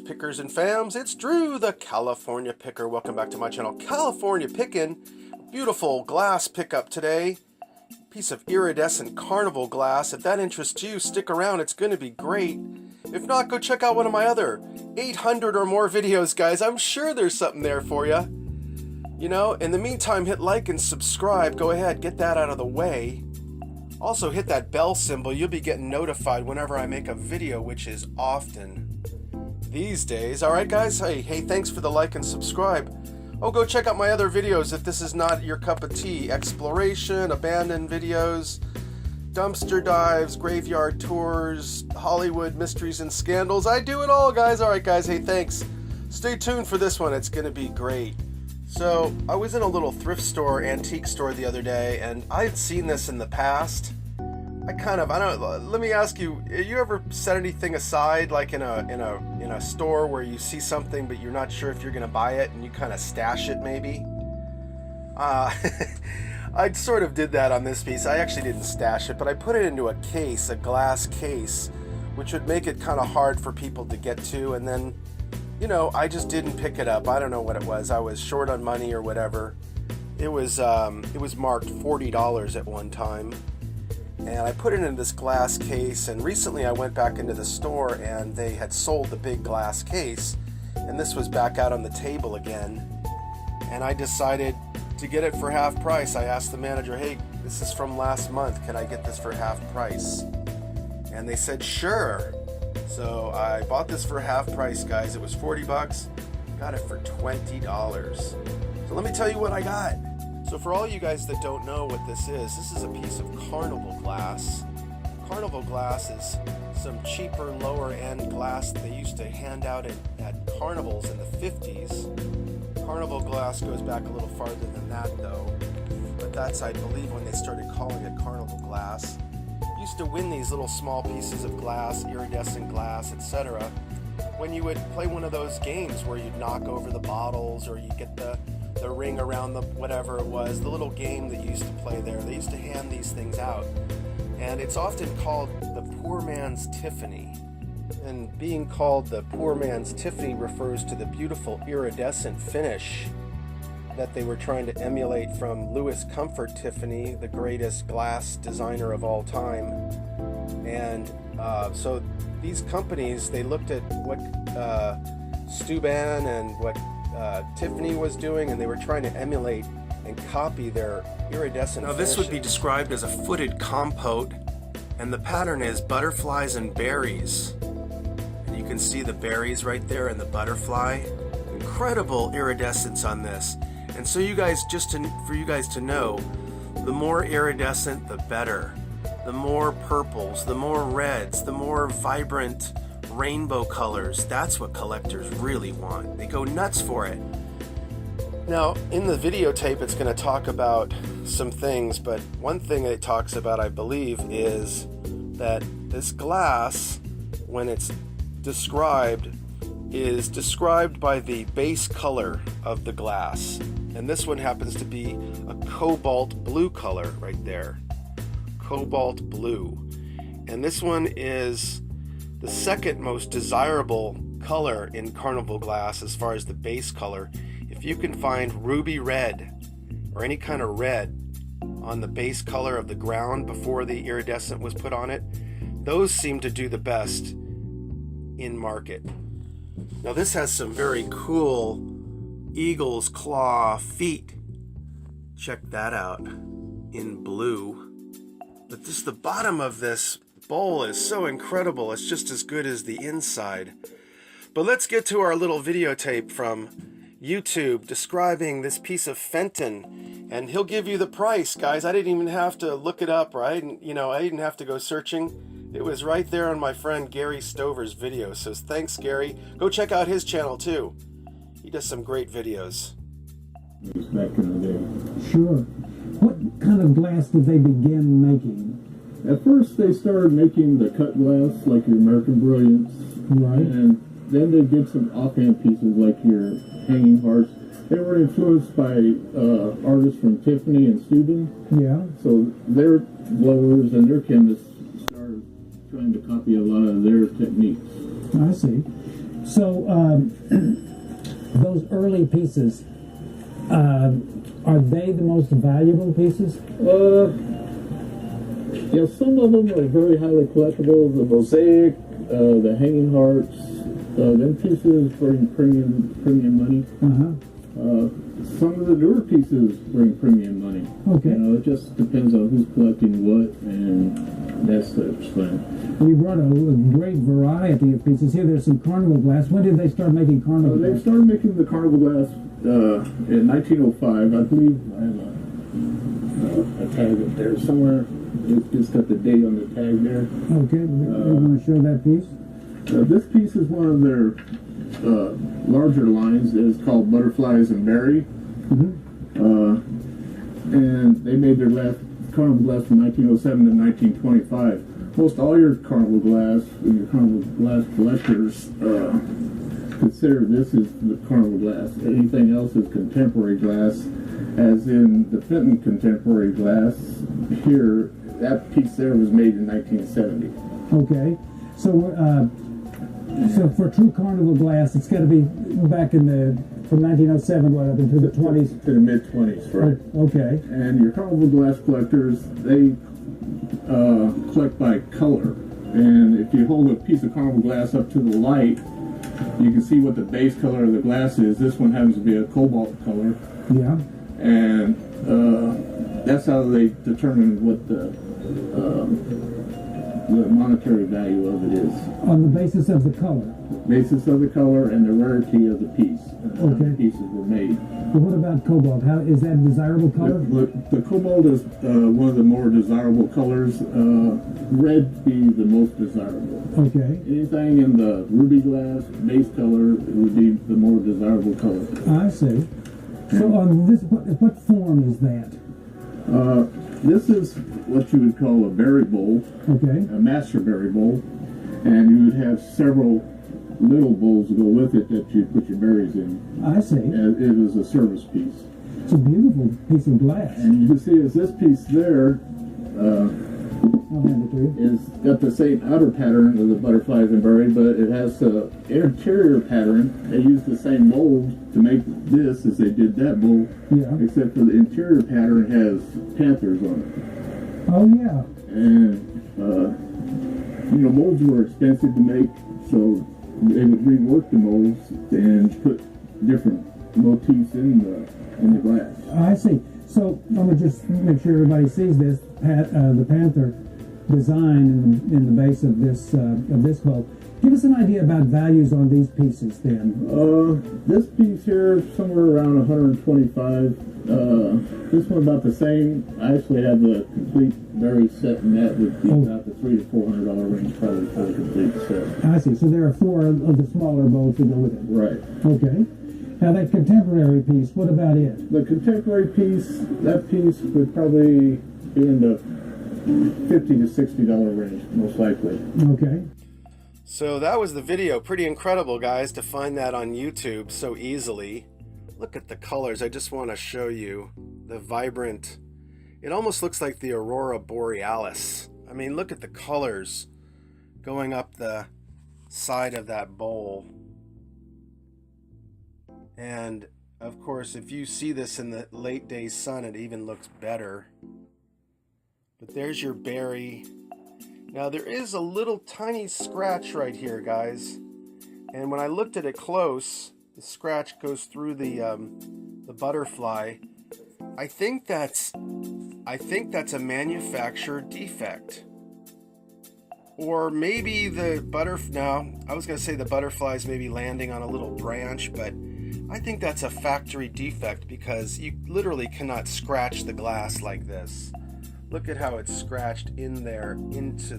pickers, and fams. It's Drew, the California Picker. Welcome back to my channel, California Pickin'. Beautiful glass pickup today. Piece of iridescent Carnival glass. If that interests you, stick around. It's going to be great. If not, go check out one of my other 800 or more videos, guys. I'm sure there's something there for you. You know, in the meantime, hit like and subscribe. Go ahead, get that out of the way. Also, hit that bell symbol. You'll be getting notified whenever I make a video, which is often these days. Alright, guys? Hey, thanks for the like and subscribe. Oh, go check out my other videos if this is not your cup of tea. Exploration, abandoned videos, dumpster dives, graveyard tours, Hollywood mysteries and scandals. I do it all, guys. Alright, guys. Hey, thanks. Stay tuned for this one. It's going to be great. So, I was in a little thrift store, antique store the other day, and I had seen this in the past. Let me ask you, you ever set anything aside, like in a store where you see something but you're not sure if you're going to buy it, and you kind of stash it maybe? I sort of did that on this piece. I actually didn't stash it, but I put it into a case, a glass case, which would make it kind of hard for people to get to, and then, you know, I just didn't pick it up. I don't know what it was. I was short on money or whatever. It was marked $40 at one time. And I put it in this glass case, and recently I went back into the store and they had sold the big glass case, and this was back out on the table again. And I decided to get it for half price. I asked the manager, hey, this is from last month. Can I get this for half price? And they said, sure. So I bought this for half price, guys. It was 40 bucks. Got it for $20. So let me tell you what I got. So for all you guys that don't know what this is a piece of Carnival Glass. Carnival Glass is some cheaper, lower-end glass that they used to hand out at carnivals in the 50s. Carnival Glass goes back a little farther than that, though. But that's, I believe, when they started calling it Carnival Glass. Used to win these little small pieces of glass, iridescent glass, etc. when you would play one of those games where you'd knock over the bottles, or you get the ring around the whatever it was, the little game that you used to play there. They used to hand these things out, and it's often called the poor man's Tiffany. And being called the poor man's Tiffany refers to the beautiful iridescent finish that they were trying to emulate from Louis Comfort Tiffany, the greatest glass designer of all time. And so these companies, they looked at what Steuben and what Tiffany was doing, and they were trying to emulate and copy their iridescent finish. Now this would be described as a footed compote, and the pattern is butterflies and berries. And you can see the berries right there and the butterfly. Incredible iridescence on this. And so you guys, for you guys to know, the more iridescent, the better. The more purples, the more reds, the more vibrant rainbow colors. That's what collectors really want. They go nuts for it. Now, in the videotape, it's going to talk about some things, but one thing it talks about, I believe, is that this glass, when it's described, is described by the base color of the glass. And this one happens to be a cobalt blue color right there. Cobalt blue. And this one is the second most desirable color in Carnival Glass as far as the base color. If you can find ruby red or any kind of red on the base color of the ground before the iridescent was put on it, those seem to do the best in market. Now this has some very cool eagle's claw feet. Check that out in blue. But just the bottom of this bowl is so incredible. It's just as good as the inside. But let's get to our little videotape from YouTube describing this piece of Fenton, and he'll give you the price, guys. I didn't even have to look it up, right? I didn't have to go searching. It was right there on my friend Gary Stover's video. So thanks, Gary. Go check out his channel too. He does some great videos. Back in the day. Sure. What kind of glass did they begin making? At first they started making the cut glass, like your American Brilliance. Right. And then they did some offhand pieces like your Hanging Hearts. They were influenced by artists from Tiffany and Steuben. Yeah. So their blowers and their chemists started trying to copy a lot of their techniques. I see. So those early pieces, are they the most valuable pieces? Yeah, some of them are very highly collectible. The mosaic, the hanging hearts, them pieces bring premium money. Some of the newer pieces bring premium money. Okay. You know, it just depends on who's collecting what, and that's the thing. We brought a great variety of pieces here. There's some Carnival Glass. When did they start making Carnival Glass? They started making the Carnival Glass in 1905. I believe I have a tag up there somewhere. It's got the date on the tag there. Okay, you want to show that piece? This piece is one of their larger lines. It's called Butterflies and Berry. And they made their last Carnival Glass from 1907 to 1925. Most all your Carnival Glass and your Carnival Glass collectors consider this is the Carnival Glass. Anything else is contemporary glass, as in the Fenton contemporary glass. Here, that piece there was made in 1970. Okay, so for true Carnival Glass, it's got to be back in from 1907 what up into the 20s to the mid 20s, right? Okay. And your Carnival Glass collectors, they collect by color. And if you hold a piece of Carnival Glass up to the light, you can see what the base color of the glass is. This one happens to be a cobalt color. Yeah. And that's how they determine what the monetary value of it is. On the basis of the color? Basis of the color and the rarity of the piece. How the pieces were made. But what about cobalt? How is that a desirable color? The cobalt is one of the more desirable colors. Red be the most desirable. Okay. Anything in the ruby glass base color would be the more desirable color. I see. So on this, what form is that? This is what you would call a berry bowl. Okay. A master berry bowl, and you would have several little bowls to go with it that you put your berries in. I see. And it was a service piece. It's a beautiful piece of glass. And you can see as this piece there I'll hand it to you. is got the same outer pattern of the butterflies and berry, but it has the interior pattern. They used the same mold to make this as they did that bowl, except for the interior pattern has panthers on it. Oh yeah. And molds were expensive to make, so they would rework the molds and put different motifs in the glass. I see. So I'm gonna just make sure everybody sees this. The panther design in the base of this bowl. Give us an idea about values on these pieces, then. This piece here somewhere around 125. This one about the same. I actually have the complete berry set, and that would be about the $300 to $400 range, probably for the complete set. I see. So there are 4 of the smaller bowls to go with it. Right. Okay. Now that contemporary piece, what about it? The contemporary piece, that piece would probably be in the $50 to $60 range, most likely. Okay. So that was the video. Pretty incredible, guys, to find that on YouTube so easily. Look at the colors. I just want to show you the vibrant. It almost looks like the Aurora Borealis. I mean, look at the colors going up the side of that bowl. And of course, if you see this in the late day sun, it even looks better. But there's your berry. Now there is a little tiny scratch right here, guys. And when I looked at it close, the scratch goes through the butterfly. I think that's a manufacturer defect. Or maybe I was gonna say the butterfly's maybe landing on a little branch, but I think that's a factory defect because you literally cannot scratch the glass like this. Look at how it's scratched in there into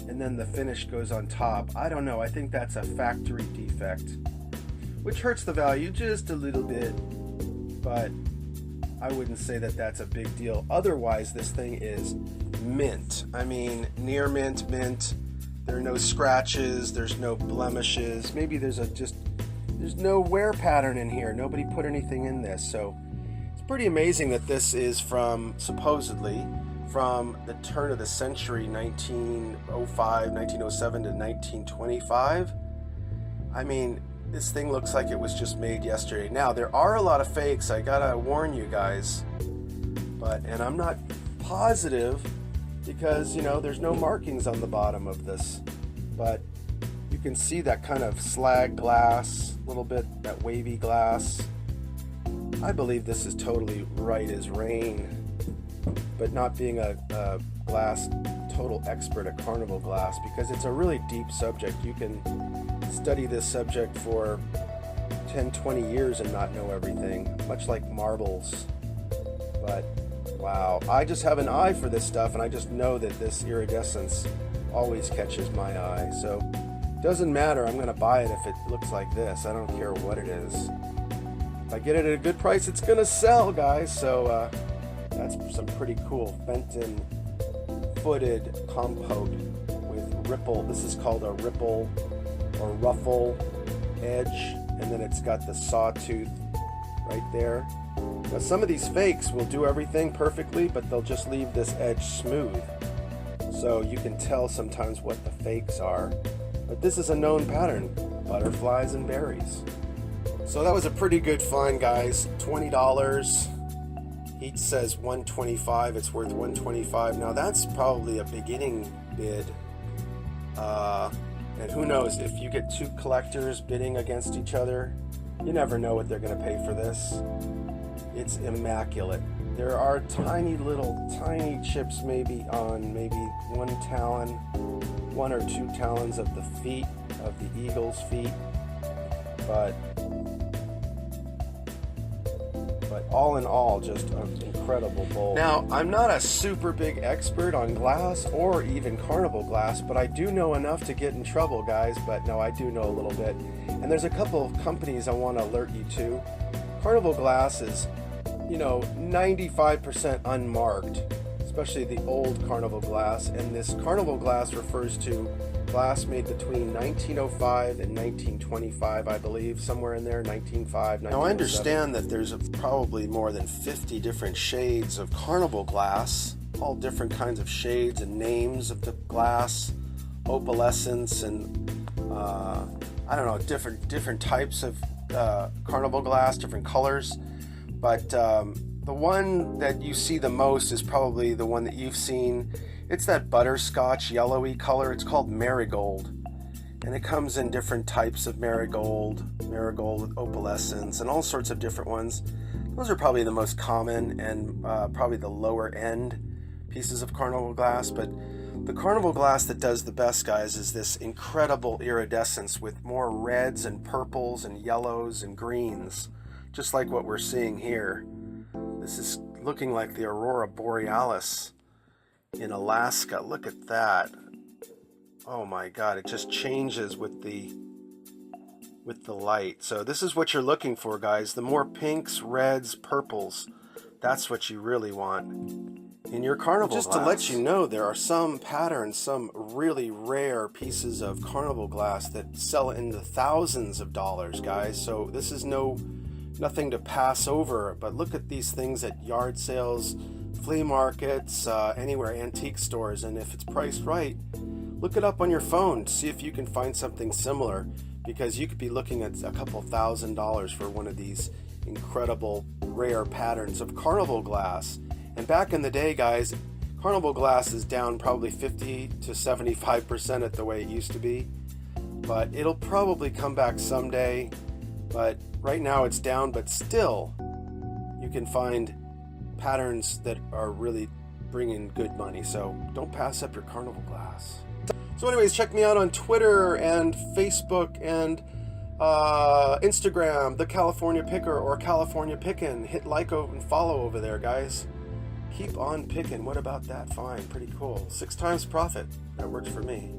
and then the finish goes on top. I don't know, I think that's a factory defect, which hurts the value just a little bit, but I wouldn't say that that's a big deal. Otherwise, this thing is mint. I mean, near mint. There are no scratches, there's no blemishes. Maybe there's no wear pattern in here. Nobody put anything in this, so it's pretty amazing that this is supposedly from the turn of the century, 1905, 1907 to 1925. I mean, this thing looks like it was just made yesterday. Now, there are a lot of fakes, I gotta warn you guys. And I'm not positive because, you know, there's no markings on the bottom of this. But you can see that kind of slag glass, a little bit, that wavy glass. I believe this is totally right as rain. But not being a glass total expert at Carnival Glass, because it's a really deep subject. You can study this subject for 10, 20 years and not know everything, much like marbles. But wow, I just have an eye for this stuff, and I just know that this iridescence always catches my eye. So doesn't matter, I'm gonna buy it if it looks like this. I don't care what it is. If I get it at a good price, it's gonna sell, guys. So that's some pretty cool Fenton footed compote with ripple. This is called a ripple or ruffle edge, and then it's got the sawtooth right there. Now some of these fakes will do everything perfectly, but they'll just leave this edge smooth. So you can tell sometimes what the fakes are. But this is a known pattern, butterflies and berries. So that was a pretty good find, guys. $20. Each says $125. It's worth $125. Now that's probably a beginning bid. And who knows, if you get two collectors bidding against each other, you never know what they're going to pay for this. It's immaculate. There are tiny chips maybe on maybe 1 talon, 1 or 2 talons of the feet, of the eagle's feet. But all in all, just an incredible bowl. Now, I'm not a super big expert on glass or even Carnival Glass, but I do know enough to get in trouble, guys. But no, I do know a little bit. And there's a couple of companies I want to alert you to. Carnival Glass is, you know, 95% unmarked, especially the old Carnival Glass. And this Carnival Glass refers to glass made between 1905 and 1925, I believe, somewhere in there, 1905, 1907. Now, I understand that there's probably more than 50 different shades of Carnival Glass, all different kinds of shades and names of the glass, opalescence, and I don't know, different types of Carnival Glass, different colors. But the one that you see the most is probably the one that you've seen. It's that butterscotch yellowy color. It's called marigold. And it comes in different types of marigold with opalescence, and all sorts of different ones. Those are probably the most common and probably the lower end pieces of Carnival Glass. But the Carnival Glass that does the best, guys, is this incredible iridescence with more reds and purples and yellows and greens, just like what we're seeing here. This is looking like the Aurora Borealis in Alaska. Look at that. Oh my God, it just changes with the light. So this is what you're looking for, guys. The more pinks, reds, purples, that's what you really want in your Carnival Glass. Just to let you know, there are some patterns, some really rare pieces of Carnival Glass that sell in the thousands of dollars, guys. So this is nothing to pass over. But look at these things at yard sales, flea markets, anywhere, antique stores, and if it's priced right, look it up on your phone, see if you can find something similar, because you could be looking at a couple $1,000s for one of these incredible rare patterns of Carnival Glass. And back in the day, guys, Carnival Glass is down probably 50 to 75% at the way it used to be, but it'll probably come back someday. But right now it's down, but still you can find patterns that are really bringing good money. So don't pass up your Carnival Glass. So anyways, check me out on Twitter and Facebook and Instagram, The California Picker or California Pickin'. Hit like and follow over there, guys. Keep on picking. What about that? Fine, pretty cool. 6 times profit. That works for me.